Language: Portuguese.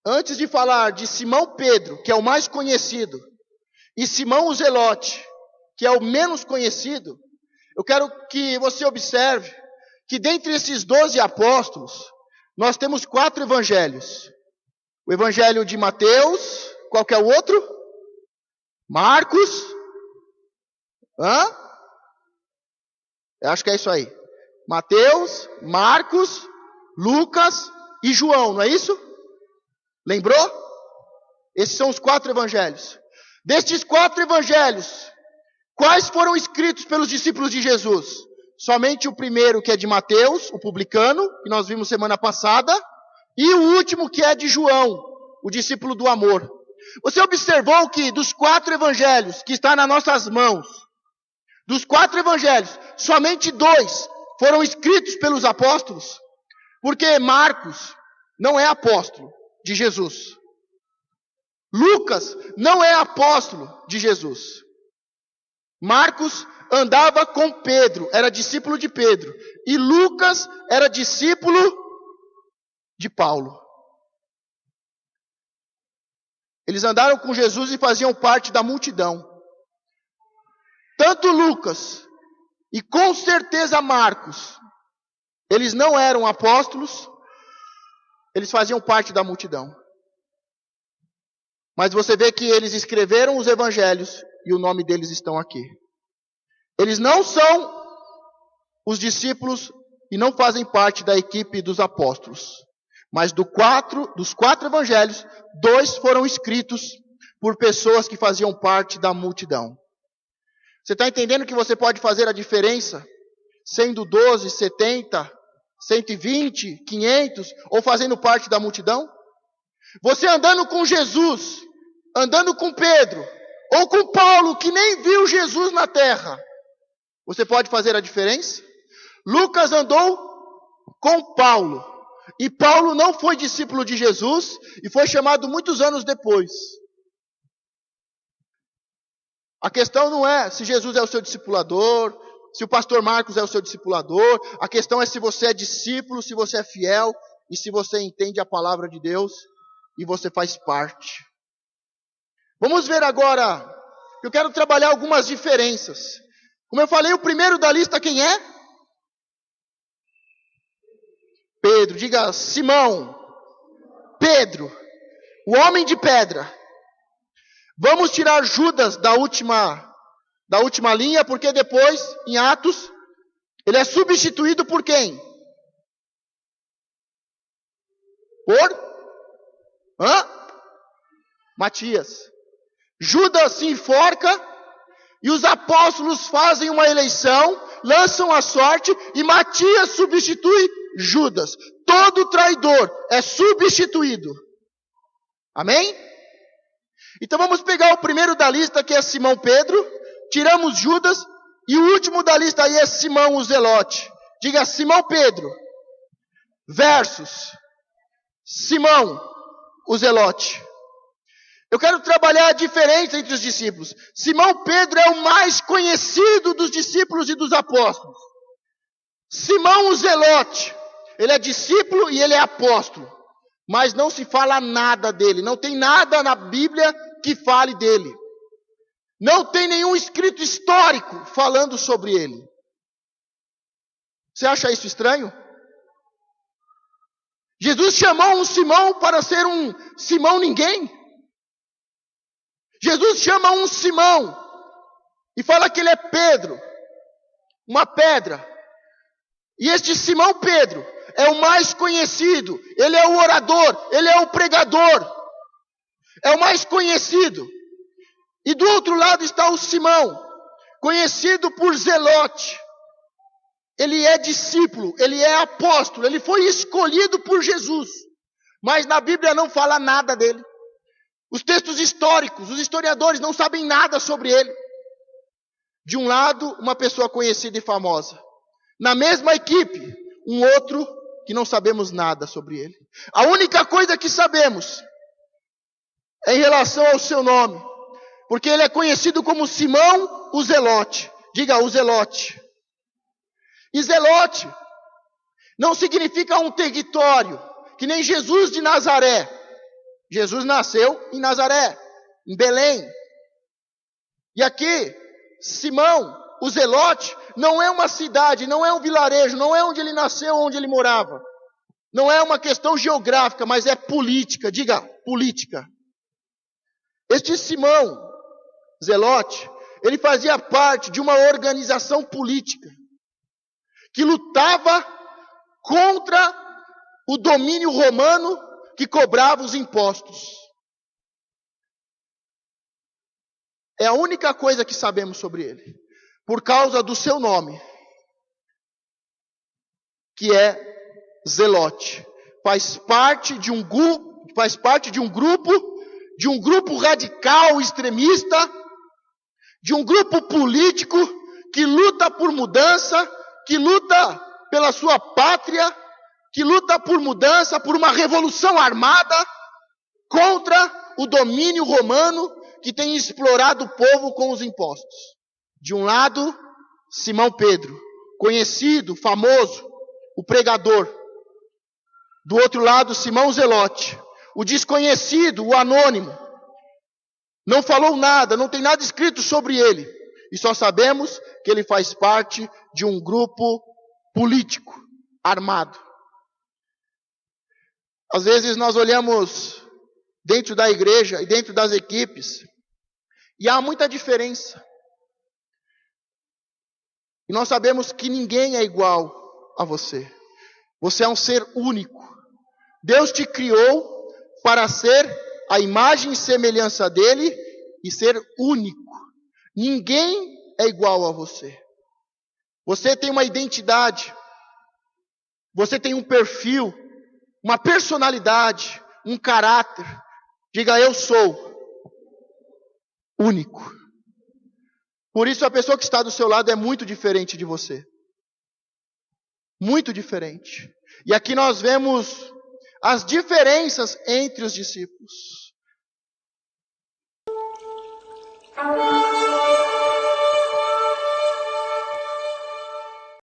Antes de falar de Simão Pedro, que é o mais conhecido, e Simão o Zelote, que é o menos conhecido, eu quero que você observe que dentre esses 12 apóstolos, nós temos 4 evangelhos. O evangelho de Mateus, qual que é o outro? Marcos. Eu acho que é isso aí. Mateus, Marcos, Lucas e João, não é isso? Lembrou? Esses são os 4 evangelhos. Destes 4 evangelhos, quais foram escritos pelos discípulos de Jesus? Somente o primeiro, que é de Mateus, o publicano, que nós vimos semana passada, e o último, que é de João, o discípulo do amor. Você observou que dos 4 evangelhos que está nas nossas mãos, dos 4 evangelhos, somente 2 foram escritos pelos apóstolos? Porque Marcos não é apóstolo de Jesus. Lucas não é apóstolo de Jesus. Marcos andava com Pedro, era discípulo de Pedro. E Lucas era discípulo de Paulo. Eles andaram com Jesus e faziam parte da multidão. Tanto Lucas e com certeza Marcos, eles não eram apóstolos, eles faziam parte da multidão. Mas você vê que eles escreveram os evangelhos e o nome deles estão aqui. Eles não são os discípulos e não fazem parte da equipe dos apóstolos. Mas dos 4 evangelhos, 2 foram escritos por pessoas que faziam parte da multidão. Você está entendendo que você pode fazer a diferença, sendo 12, 70, 120, 500, ou fazendo parte da multidão? Você andando com Jesus, andando com Pedro, ou com Paulo, que nem viu Jesus na terra, você pode fazer a diferença? Lucas andou com Paulo, e Paulo não foi discípulo de Jesus, e foi chamado muitos anos depois. A questão não é se Jesus é o seu discipulador, se o pastor Marcos é o seu discipulador, a questão é se você é discípulo, se você é fiel, e se você entende a palavra de Deus, e você faz parte. Vamos ver agora, eu quero trabalhar algumas diferenças. Como eu falei, o primeiro da lista quem é? Pedro, diga Simão. Pedro, o homem de pedra. Vamos tirar Judas da última linha, porque depois, em Atos, ele é substituído por quem? Matias. Judas se enforca e os apóstolos fazem uma eleição, lançam a sorte e Matias substitui Judas. Todo traidor é substituído. Amém? Então vamos pegar o primeiro da lista, que é Simão Pedro, tiramos Judas, e o último da lista aí é Simão o Zelote. Diga Simão Pedro versus Simão o Zelote. Eu quero trabalhar a diferença entre os discípulos. Simão Pedro é o mais conhecido dos discípulos e dos apóstolos. Simão o Zelote, ele é discípulo e ele é apóstolo. Mas não se fala nada dele. Não tem nada na Bíblia que fale dele. Não tem nenhum escrito histórico falando sobre ele. Você acha isso estranho? Jesus chamou um Simão para ser um Simão ninguém. Jesus chama um Simão e fala que ele é Pedro, uma pedra. E este Simão Pedro é o mais conhecido, ele é o orador, ele é o pregador, é o mais conhecido. E do outro lado está o Simão, conhecido por Zelote. Ele é discípulo, ele é apóstolo, ele foi escolhido por Jesus. Mas na Bíblia não fala nada dele. Os textos históricos, os historiadores não sabem nada sobre ele. De um lado, uma pessoa conhecida e famosa. Na mesma equipe, um outro que não sabemos nada sobre ele. A única coisa que sabemos é em relação ao seu nome. Porque ele é conhecido como Simão o Zelote. Diga, o Zelote. E Zelote não significa um território, que nem Jesus de Nazaré. Jesus nasceu em Nazaré, em Belém. E aqui, Simão, o Zelote, não é uma cidade, não é um vilarejo, não é onde ele nasceu, onde ele morava. Não é uma questão geográfica, mas é política. Diga, política. Este Simão, Zelote, ele fazia parte de uma organização política que lutava contra o domínio romano que cobrava os impostos. É a única coisa que sabemos sobre ele, por causa do seu nome, que é Zelote. Faz parte de um grupo radical, extremista, de um grupo político que luta por mudança, que luta pela sua pátria, que luta por mudança, por uma revolução armada contra o domínio romano que tem explorado o povo com os impostos. De um lado, Simão Pedro, conhecido, famoso, o pregador. Do outro lado, Simão Zelote, o desconhecido, o anônimo. Não falou nada, não tem nada escrito sobre ele. E só sabemos que ele faz parte de um grupo político, armado. Às vezes nós olhamos dentro da igreja e dentro das equipes, e há muita diferença. E nós sabemos que ninguém é igual a você. Você é um ser único. Deus te criou para ser a imagem e semelhança dele e ser único. Ninguém é igual a você. Você tem uma identidade. Você tem um perfil, uma personalidade, um caráter. Diga, eu sou único. Por isso a pessoa que está do seu lado é muito diferente de você. Muito diferente. E aqui nós vemos as diferenças entre os discípulos.